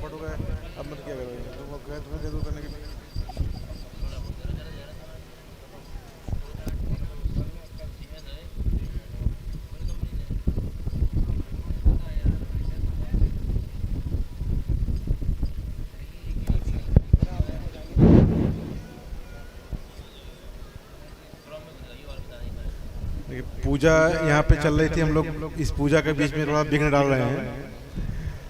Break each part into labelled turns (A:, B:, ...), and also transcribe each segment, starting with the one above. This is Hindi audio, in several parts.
A: चौपट हो गए, अब मत क्या करो, तुम कहे तुम्हें दे दो करने के लिए। देखिए, पूजा यहाँ पे चल रही थी, हम लोग इस पूजा के बीच में थोड़ा विघ्न डाल रहे हैं।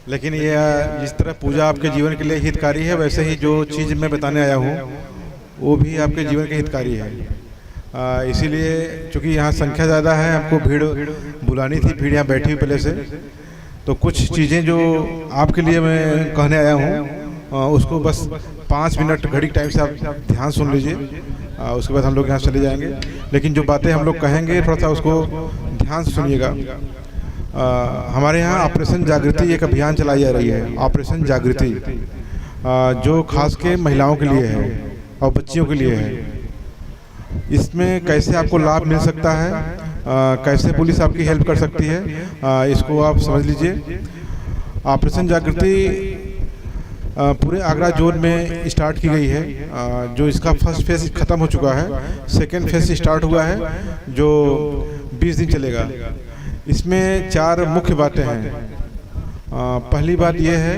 A: लेकिन ये जिस तरह पूजा आपके जीवन के लिए हितकारी है, वैसे ही जो चीज़ मैं बताने आया हूँ वो भी आपके जीवन के हितकारी है। इसीलिए चूँकि यहाँ संख्या ज़्यादा है, हमको भीड़ बुलानी थी, भीड़ यहाँ बैठी हुई पहले से, तो कुछ चीज़ें जो आपके लिए मैं कहने आया हूँ उसको बस 5 मिनट घड़ी टाइम से आप ध्यान सुन लीजिए। उसके बाद हम लोग यहाँ चले जाएंगे, लेकिन जो बातें हम लोग कहेंगे थोड़ा सा उसको ध्यान से सुनिएगा। हमारे यहाँ ऑपरेशन जागृति एक अभियान चलाई जा रही है, ऑपरेशन जागृति, जो खास के महिलाओं के लिए है और बच्चियों के लिए है। इसमें कैसे आपको लाभ मिल सकता है, कैसे पुलिस आपकी हेल्प कर सकती है, इसको आप समझ लीजिए। ऑपरेशन जागृति पूरे आगरा जोन में स्टार्ट की गई है। जो इसका फर्स्ट फेज ख़त्म हो चुका है, सेकेंड फेज स्टार्ट हुआ है जो 20 दिन चलेगा। इसमें 4 मुख्य बातें हैं। पहली बात यह है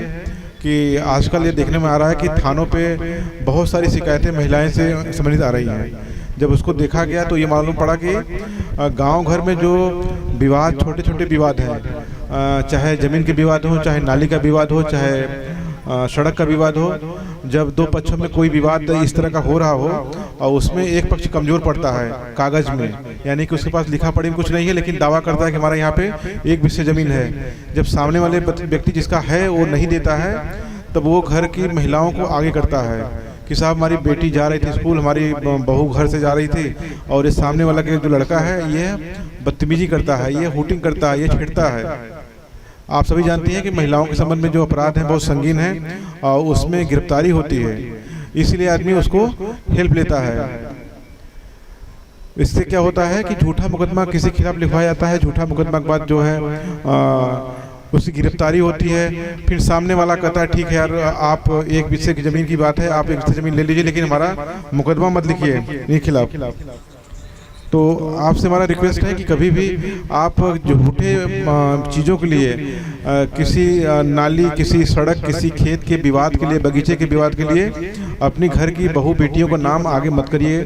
A: कि आजकल ये देखने में आ रहा है कि थानों पे बहुत सारी शिकायतें महिलाएं से संबंधित आ रही हैं। जब उसको देखा गया तो ये मालूम पड़ा कि गांव घर में जो विवाद, छोटे छोटे विवाद हैं, चाहे ज़मीन के विवाद हो, चाहे नाली का विवाद हो, चाहे सड़क का विवाद हो, जब 2 पक्षों में कोई विवाद इस तरह का हो रहा हो और उसमें एक पक्ष कमज़ोर पड़ता है कागज़ में, यानी कि उसके पास लिखा पढ़ी कुछ नहीं है, लेकिन दावा करता है कि हमारा यहाँ पे 1 बिस्से ज़मीन है। जब सामने वाले व्यक्ति जिसका है वो नहीं देता है, तब वो घर की महिलाओं को आगे करता है कि साहब हमारी बेटी जा रही थी स्कूल, हमारी बहू घर से जा रही थी, और ये सामने वाला के जो लड़का है ये बदतमीजी करता है, ये हुटिंग करता है, ये छिड़ता है। आप सभी जानती हैं कि महिलाओं के संबंध में जो अपराध हैं बहुत संगीन हैं और उसमें गिरफ्तारी होती है, इसलिए आदमी उसको हेल्प लेता है। इससे क्या होता है कि झूठा मुकदमा किसी के खिलाफ लिखवाया जाता है, झूठा मुकदमा के बाद जो है उसकी गिरफ्तारी होती है। फिर सामने वाला कहता है ठीक है यार, आप 1 बिस्से की ज़मीन की बात है, आप 1 बिस्से ज़मीन ले लीजिए, लेकिन हमारा मुकदमा मत लिखिए इनके खिलाफ। तो आपसे हमारा रिक्वेस्ट है कि कभी भी आप झूठे चीज़ों के लिए, किसी नाली, किसी सड़क, किसी खेत के विवाद के लिए, बगीचे के विवाद के लिए अपनी घर की बहू बेटियों का नाम आगे मत करिए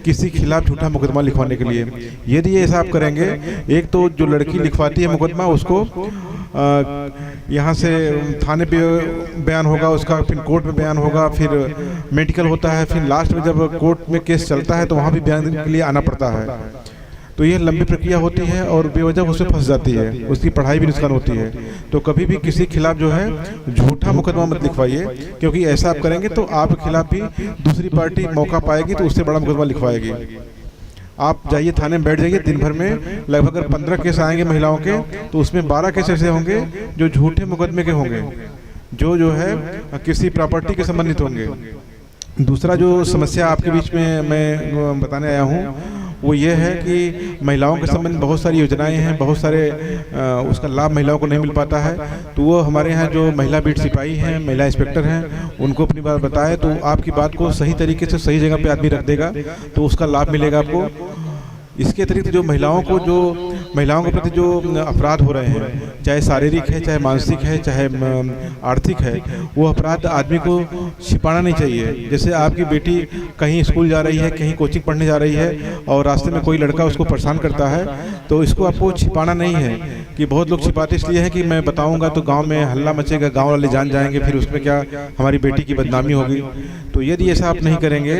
A: किसी खिलाफ झूठा मुकदमा लिखवाने के लिए। यदि ये ऐसा आप करेंगे, एक तो जो लड़की लिखवाती है मुकदमा उसको यहाँ से थाने पे बयान होगा, उसका फिर कोर्ट में बयान होगा, फिर मेडिकल होता है, फिर लास्ट में जब कोर्ट में केस चलता है तो वहाँ भी बयान देने के लिए आना पड़ता है। तो ये लंबी प्रक्रिया होती है और बेवजह उससे फंस जाती है, उसकी पढ़ाई भी नुकसान होती है। तो कभी भी किसी के खिलाफ जो है झूठा मुकदमा मत लिखवाइए, क्योंकि ऐसा आप करेंगे तो आपके खिलाफ भी दूसरी पार्टी मौका पाएगी तो उससे बड़ा मुकदमा लिखवाएगी। आप जाइए थाने में बैठ जाइए, दिन भर में लगभग अगर 15 केस आएंगे महिलाओं के, तो उसमें 12 केस ऐसे होंगे जो झूठे मुकदमे के होंगे, जो है किसी प्रॉपर्टी के संबंधित होंगे। दूसरा जो समस्या आपके बीच में मैं बताने आया हूँ वो ये है कि महिलाओं के संबंध में बहुत सारी योजनाएं हैं, बहुत सारे उसका लाभ महिलाओं को नहीं मिल पाता है। तो वो हमारे यहाँ जो महिला बीट सिपाही हैं, महिला इंस्पेक्टर हैं, उनको अपनी बात बताए तो आपकी बात को सही तरीके से सही जगह पे आदमी रख देगा, तो उसका लाभ मिलेगा आपको। इसके अतिरिक्त जो महिलाओं के प्रति जो अपराध हो रहे हैं, चाहे शारीरिक है, चाहे मानसिक है, चाहे आर्थिक है, वो अपराध आदमी को छिपाना नहीं चाहिए। जैसे आपकी बेटी कहीं स्कूल जा रही है, कहीं कोचिंग पढ़ने जा रही है और रास्ते में कोई लड़का उसको परेशान करता है, तो इसको आपको छिपाना नहीं है। कि बहुत लोग छिपाते इसलिए हैं कि मैं बताऊंगा तो गांव में हल्ला मचेगा, गांव वाले जान जाएंगे, फिर उसमें क्या हमारी बेटी की बदनामी होगी। तो यदि ऐसा आप नहीं करेंगे,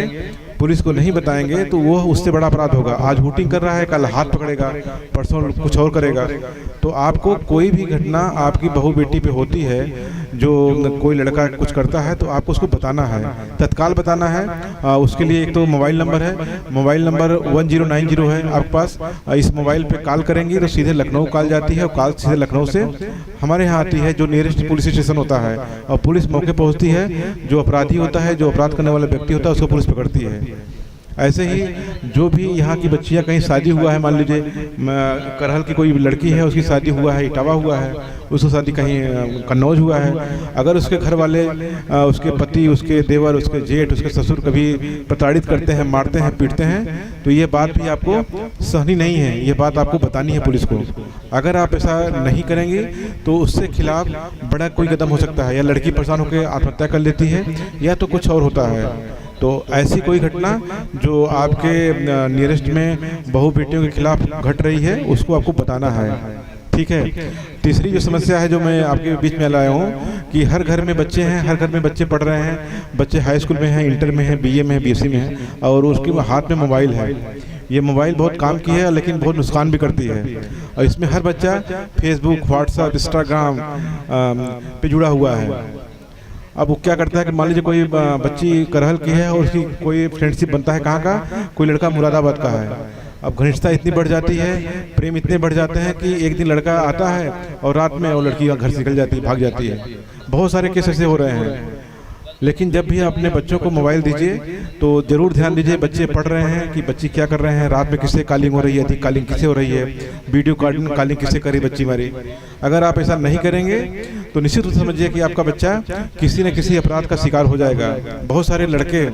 A: पुलिस को नहीं बताएंगे, तो वो उससे बड़ा अपराध होगा। आज हुटिंग कर रहा है, कल हाथ पकड़ेगा, परसों कुछ और करेगा। तो आपको कोई भी घटना आपकी बहू बेटी पे होती है, जो कोई लड़का कुछ करता है, तो आपको उसको बताना है, तत्काल बताना है। उसके लिए एक तो मोबाइल नंबर है, मोबाइल नंबर 1090 है आपके पास। इस मोबाइल पे कॉल करेंगी तो सीधे लखनऊ कॉल जाती है और कॉल सीधे लखनऊ से हमारे यहाँ आती है, जो नियरेस्ट पुलिस स्टेशन होता है, और पुलिस मौके पहुँचती है। जो अपराधी होता है, जो अपराध करने वाला व्यक्ति होता है, उसको पुलिस पकड़ती है। ऐसे ही जो भी यहाँ की बच्चियाँ कहीं शादी हुआ है, मान लीजिए करहल की कोई लड़की है, उसकी शादी हुआ है इटावा हुआ है, उसकी शादी कहीं कन्नौज हुआ है, अगर उसके घर वाले, उसके पति, उसके देवर, उसके जेठ, उसके ससुर कभी प्रताड़ित करते हैं, मारते हैं, पीटते हैं, तो ये बात भी आपको सहनी नहीं है, ये बात आपको बतानी है पुलिस को। अगर आप ऐसा नहीं करेंगे तो उससे खिलाफ बड़ा कोई कदम हो सकता है, या लड़की परेशान होकर आत्महत्या कर लेती है, या तो कुछ और होता है। तो ऐसी कोई घटना जो आपके नियरेस्ट में बहू बेटियों के खिलाफ घट रही है, उसको आपको बताना है, ठीक है। तीसरी जो समस्या है जो मैं आपके बीच में लाया हूँ कि हर घर में बच्चे हैं, हर घर में बच्चे पढ़ रहे हैं, बच्चे हाई स्कूल में हैं, इंटर में हैं, बीए में हैं, बीएससी में हैं, और उसके हाथ में मोबाइल है। ये मोबाइल बहुत काम की है, लेकिन बहुत नुकसान भी करती है, और इसमें हर बच्चा फेसबुक, व्हाट्सएप, इंस्टाग्राम पे जुड़ा हुआ है। अब वो क्या करता है कि मान लीजिए कोई बच्ची करहल की है और उसकी कोई फ्रेंडशिप बनता है, कहाँ का, कोई लड़का मुरादाबाद का है। अब घनिष्ठता इतनी बढ़ जाती है, प्रेम इतने बढ़ जाते हैं कि एक दिन लड़का आता है और रात में वो लड़की घर से निकल जाती है, भाग जाती है। बहुत सारे केस ऐसे हो रहे हैं। लेकिन जब भी अपने बच्चों को मोबाइल दीजिए तो जरूर ध्यान दीजिए बच्चे पढ़ रहे हैं कि बच्ची क्या कर रहे हैं, रात में किससे कॉलिंग हो रही है, अधिक कॉलिंग किससे हो रही है, वीडियो कॉलिंग किससे करी बच्ची हमारी। अगर आप ऐसा नहीं करेंगे तो निश्चित रूप से समझिए कि आपका बच्चा किसी न किसी अपराध का शिकार हो जाएगा। बहुत सारे लड़के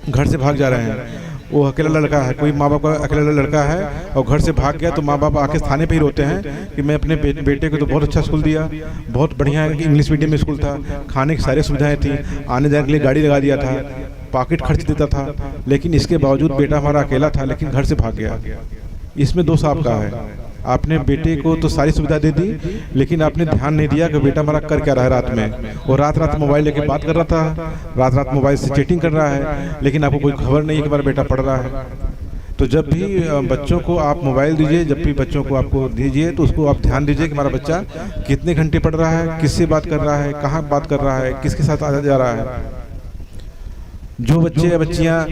A: घर से भाग जा रहे हैं, वो अकेला लड़का है, कोई माँ बाप का अकेला लड़का है और घर से भाग गया, तो माँ बाप आके थाने पे ही रोते हैं कि मैं अपने बेटे को तो बहुत अच्छा स्कूल दिया, बहुत बढ़िया इंग्लिश मीडियम में स्कूल था, खाने की सारी सुविधाएं थी, आने जाने के लिए गाड़ी लगा दिया था, पॉकेट खर्च देता था, लेकिन इसके बावजूद बेटा हमारा अकेला था लेकिन घर से भाग गया। इसमें दोष आपका है। आपने बेटे को तो सारी सुविधा दे दी, लेकिन आपने ध्यान नहीं दिया कि बेटा हमारा कर क्या रहा है रात में। वो रात रात मोबाइल लेके बात कर रहा था, रात रात मोबाइल से चैटिंग कर रहा है, लेकिन आपको कोई खबर नहीं है कि हमारा बेटा पढ़ रहा है। तो जब भी बच्चों को आप मोबाइल दीजिए, जब भी बच्चों को आपको दीजिए, तो उसको आप ध्यान दीजिए कि हमारा बच्चा कितने घंटे पढ़ रहा है, किससे बात कर रहा है, कहाँ बात कर रहा है, किसके साथ आ जा रहा है। जो बच्चे या बच्चियाँ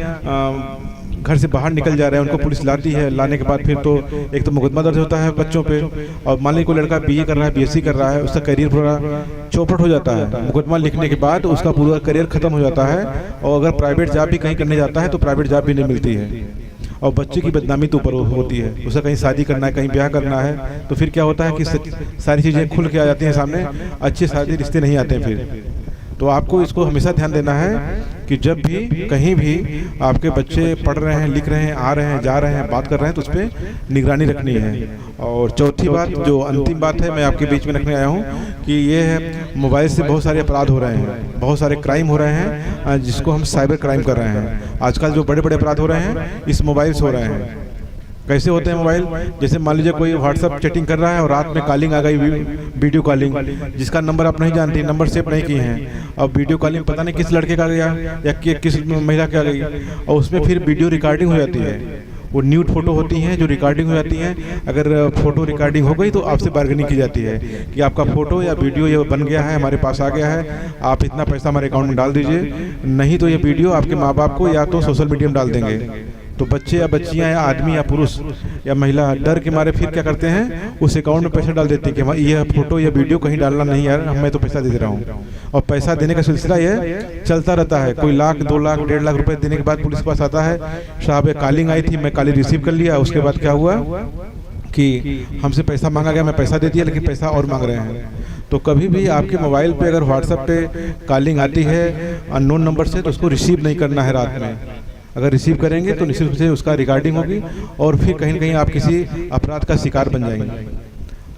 A: घर से बाहर निकल जा रहे हैं उनको पुलिस लाती है, लाने के बाद फिर तो एक तो मुकदमा दर्ज होता है बच्चों पे, और मान लीजिए कोई लड़का बीए कर रहा है, बीएससी कर रहा है, उसका करियर पूरा चौपट हो जाता है। मुकदमा लिखने के बाद उसका पूरा करियर खत्म हो जाता है, और अगर प्राइवेट जॉब भी कहीं करने जाता है तो प्राइवेट जॉब भी नहीं मिलती है, और बच्चे की बदनामी तो ऊपर होती है। उसे कहीं शादी करना है, कहीं ब्याह करना है, तो फिर क्या होता है कि सारी चीज़ें खुल के आ जाती हैं सामने, अच्छे शादी रिश्ते नहीं आते हैं फिर। तो आपको इसको हमेशा ध्यान देना है कि जब भी कहीं भी आपके बच्चे पढ़ रहे हैं, लिख रहे हैं, आ रहे हैं, जा रहे हैं, बात कर रहे हैं, तो उस पर निगरानी रखनी है। और चौथी बात, जो अंतिम बात है, मैं आपके बीच में रखने आया हूँ कि ये है मोबाइल से बहुत सारे अपराध हो रहे हैं, बहुत सारे क्राइम हो रहे हैं, जिसको हम साइबर क्राइम कर रहे हैं। आजकल जो बड़े बड़े अपराध हो रहे हैं इस मोबाइल से हो रहे हैं। कैसे होते हैं मोबाइल? जैसे मान लीजिए कोई व्हाट्सएप चैटिंग कर रहा है और रात में कॉलिंग आ गई, वीडियो कॉलिंग, जिसका नंबर आप नहीं जानते, नंबर सेव नहीं किए हैं, और वीडियो कॉलिंग पता नहीं किस लड़के का गया या किस महिला का गई, और उसमें फिर वीडियो रिकॉर्डिंग हो जाती है। वो न्यूड फोटो होती हैं जो रिकॉर्डिंग हो जाती हैं। अगर फोटो रिकॉर्डिंग हो गई तो आपसे बार्गेनिंग की जाती है कि आपका फोटो या वीडियो ये बन गया है, हमारे पास आ गया है, आप इतना पैसा हमारे अकाउंट में डाल दीजिए, नहीं तो ये वीडियो आपके माँ बाप को या तो सोशल मीडिया में डाल देंगे। तो बच्चे या बच्चियां या आदमी या पुरुष या महिला डर के मारे फिर क्या करते हैं, उस अकाउंट में पैसा डाल देते हैं कि ये फोटो या वीडियो कहीं डालना नहीं यार, मैं तो पैसा दे रहा हूँ। और पैसा देने का सिलसिला ये चलता रहता है। कोई लाख, 2 लाख, 1.5 लाख रुपए देने के बाद पुलिस के पास आता है, साहब कॉलिंग आई थी, मैं कॉलिंग रिसीव कर लिया। उसके बाद क्या हुआ कि हमसे पैसा मांगा गया, मैं पैसा दे दिया, लेकिन पैसा और मांग रहे हैं। तो कभी भी आपके मोबाइल पे अगर व्हाट्सएप पे कॉलिंग आती है अननोन नंबर से, तो उसको रिसीव नहीं करना है रात में। अगर रिसीव करेंगे तो निश्चित रूप से उसका रिकॉर्डिंग होगी और फिर कहीं न कहीं आप किसी अपराध का शिकार बन जाएंगे।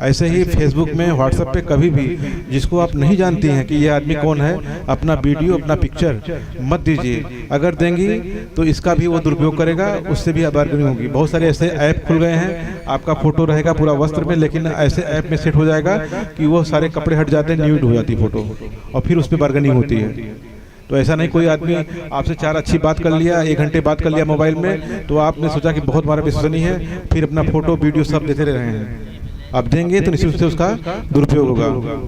A: ऐसे ही फेसबुक में, व्हाट्सएप पे कभी भी जिसको आप नहीं जानती हैं कि ये आदमी कौन है, अपना वीडियो, अपना पिक्चर मत दीजिए। अगर देंगी तो इसका भी वो दुरुपयोग करेगा, उससे भी बार्गेनिंग होगी। बहुत सारे ऐसे ऐप खुल गए हैं, आपका फोटो रहेगा पूरा वस्त्र में, लेकिन ऐसे ऐप में सेट हो जाएगा कि वो सारे कपड़े हट जाते हैं, न्यूड हो जाती फोटो, और फिर उस पर बार्गेनिंग होती है। तो ऐसा नहीं कोई आदमी आपसे 4 अच्छी बात कर लिया, 1 घंटे बात कर लिया मोबाइल में, तो आपने सोचा कि बहुत हमारा विश्वसनीय है, फिर अपना फोटो वीडियो सब देते रहे हैं। आप देंगे तो निश्चित रूप से उसका दुरुपयोग होगा।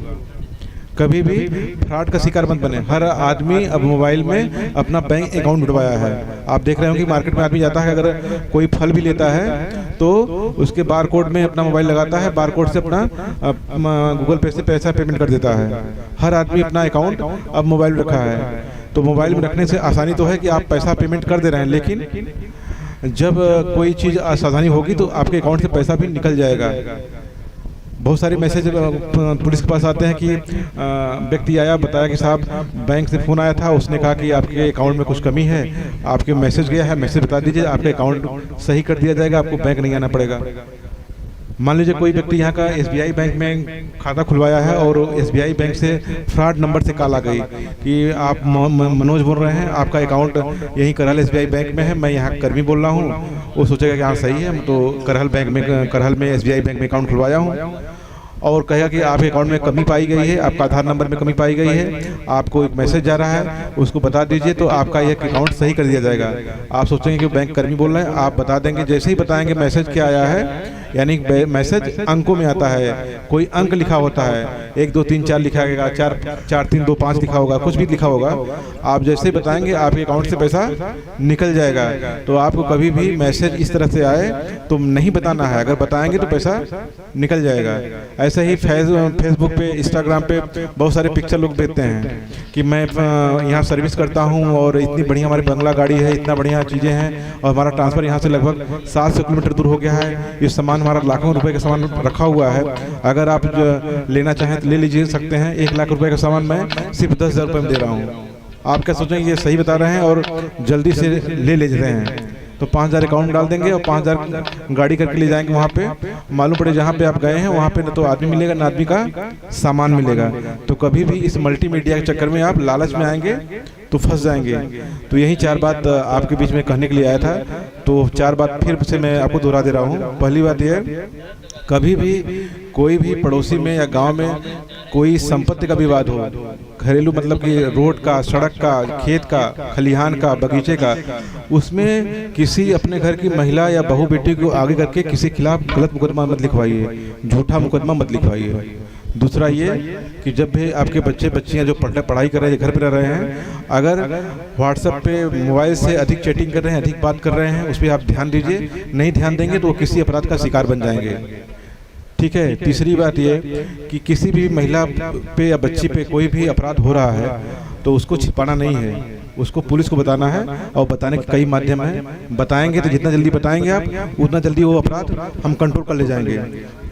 A: कभी भी फ्रॉड का शिकार मत बने। हर आदमी अब मोबाइल में अपना बैंक अकाउंट जुड़वाया है। आप देख रहे हो कि मार्केट में आदमी जाता है, अगर कोई फल भी लेता है तो उसके बार कोड में अपना मोबाइल लगाता है, बार कोड से अपना गूगल पे से पैसा पेमेंट कर देता है। हर आदमी अपना अकाउंट अब मोबाइल रखा है। तो मोबाइल में रखने से आसानी तो है कि आप पैसा पेमेंट कर दे रहे हैं, लेकिन जब कोई चीज़ असावधानी होगी तो आपके अकाउंट से पैसा भी निकल जाएगा। बहुत सारे मैसेज पुलिस के पास आते हैं कि व्यक्ति आया, बताया कि साहब बैंक से फ़ोन आया था, उसने कहा कि आपके अकाउंट में कुछ कमी है, आपके मैसेज गया है, मैसेज बता दीजिए, आपके अकाउंट सही कर दिया जाएगा, आपको बैंक नहीं आना पड़ेगा। मान लीजिए कोई व्यक्ति यहाँ का SBI बैंक में खाता खुलवाया है और SBI बैंक से फ्रॉड नंबर से कॉल आ गई कि आप मनोज बोल रहे हैं, आपका अकाउंट यहीं करहल SBI बैंक में है, मैं यहाँ कर्मी बोल रहा हूँ। वो सोचेगा कि हाँ सही है, तो करहल में SBI बैंक में अकाउंट खुलवाया हूँ, और कहेगा कि आपके अकाउंट में कमी पाई गई है, आपका आधार नंबर में कमी पाई गई है, आपको एक मैसेज जा रहा है, उसको बता दीजिए तो आपका यह अकाउंट सही कर दिया जाएगा। आप सोचेंगे कि बैंक कर्मी बोल रहे हैं, आप बता देंगे, जैसे ही बताएंगे मैसेज क्या आया है, यानी मैसेज अंकों में आता है, कोई अंक लिखा होता है, 1 2 3 4 लिखा गया, 4 4 3 2 5 लिखा होगा, कुछ भी लिखा होगा, आप जैसे ही बताएंगे आपके अकाउंट से पैसा निकल जाएगा। तो आपको कभी भी मैसेज इस तरह से आए तो नहीं बताना है, अगर बताएंगे तो पैसा निकल जाएगा। ऐसे ही फेसबुक पे, इंस्टाग्राम पे बहुत सारे पिक्चर लोग देते हैं कि मैं यहाँ सर्विस करता हूँ और इतनी बढ़िया हमारी बंगला गाड़ी है, इतना बढ़िया चीज़ें हैं, और हमारा ट्रांसफ़र यहाँ से लगभग 700 किलोमीटर दूर हो गया है, ये सामान हमारा लाखों रुपए का सामान रखा हुआ है, अगर आप लेना चाहें तो ले लीजिए सकते हैं, 1 लाख रुपए का सामान मैं सिर्फ 10,000 रुपये में दे रहा हूँ। आप क्या सोचेंगे ये सही बता रहे हैं और जल्दी से ले लेते हैं, तो 5,000 अकाउंट डाल देंगे और 5,000 गाड़ी करके ले जाएंगे वहाँ पे, मालूम पड़े जहाँ पे आप गए हैं वहाँ पे न तो आदमी मिलेगा न आदमी का सामान मिलेगा। तो कभी भी इस मल्टीमीडिया के चक्कर में आप लालच में आएंगे तो फंस जाएंगे। तो यही 4 बात आपके बीच में कहने के लिए आया था। तो 4 बात फिर से मैं आपको दोहरा दे रहा हूँ। पहली बात यह, कभी भी कोई भी पड़ोसी में या गांव में कोई संपत्ति का विवाद हो, घरेलू मतलब कि रोड का, सड़क का, खेत का, खलिहान का, बगीचे का, उसमें किसी अपने घर की महिला या बहू बेटी को आगे करके किसी खिलाफ गलत मुकदमा मत लिखवाइए, झूठा मुकदमा मत लिखवाइए। दूसरा ये कि जब भी आपके बच्चे बच्चियां जो पढ़ाई कर रहे हैं, घर पे रह रहे हैं, अगर व्हाट्सएप पे मोबाइल से अधिक चैटिंग कर रहे हैं, अधिक बात कर रहे हैं, उस पर आप ध्यान दीजिए। नहीं ध्यान देंगे तो वो किसी अपराध का शिकार बन जाएंगे। ठीक है। तीसरी बात ये कि किसी भी महिला पे या बच्ची पे कोई भी अपराध हो रहा है तो उसको छिपाना नहीं है, उसको पुलिस को बताना है, और बताने के कई माध्यम हैं। बताएंगे तो जितना जल्दी बताएंगे आप, उतना जल्दी वो अपराध हम कंट्रोल कर ले जाएंगे।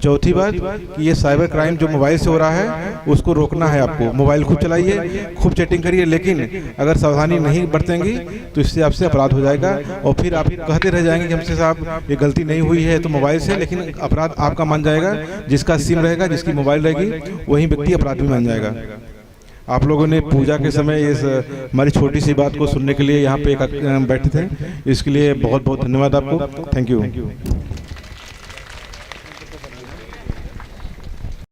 A: चौथी बात कि ये साइबर क्राइम जो मोबाइल से हो रहा है उसको रोकना है। आपको मोबाइल खूब चलाइए, खूब चैटिंग करिए, लेकिन अगर सावधानी नहीं बरतेंगी तो इससे आपसे अपराध हो जाएगा और फिर आप कहते रह जाएंगे कि हमसे साहब ये गलती नहीं हुई है तो मोबाइल से, लेकिन अपराध आपका मान जाएगा। जिसका सिम रहेगा, जिसकी मोबाइल रहेगी, वही व्यक्ति अपराध भी मान जाएगा। आप लोगों ने पूजा के समय इस हमारी छोटी सी बात को सुनने के लिए यहाँ पे बैठे थे, इसके लिए बहुत बहुत धन्यवाद आपको। Thank you.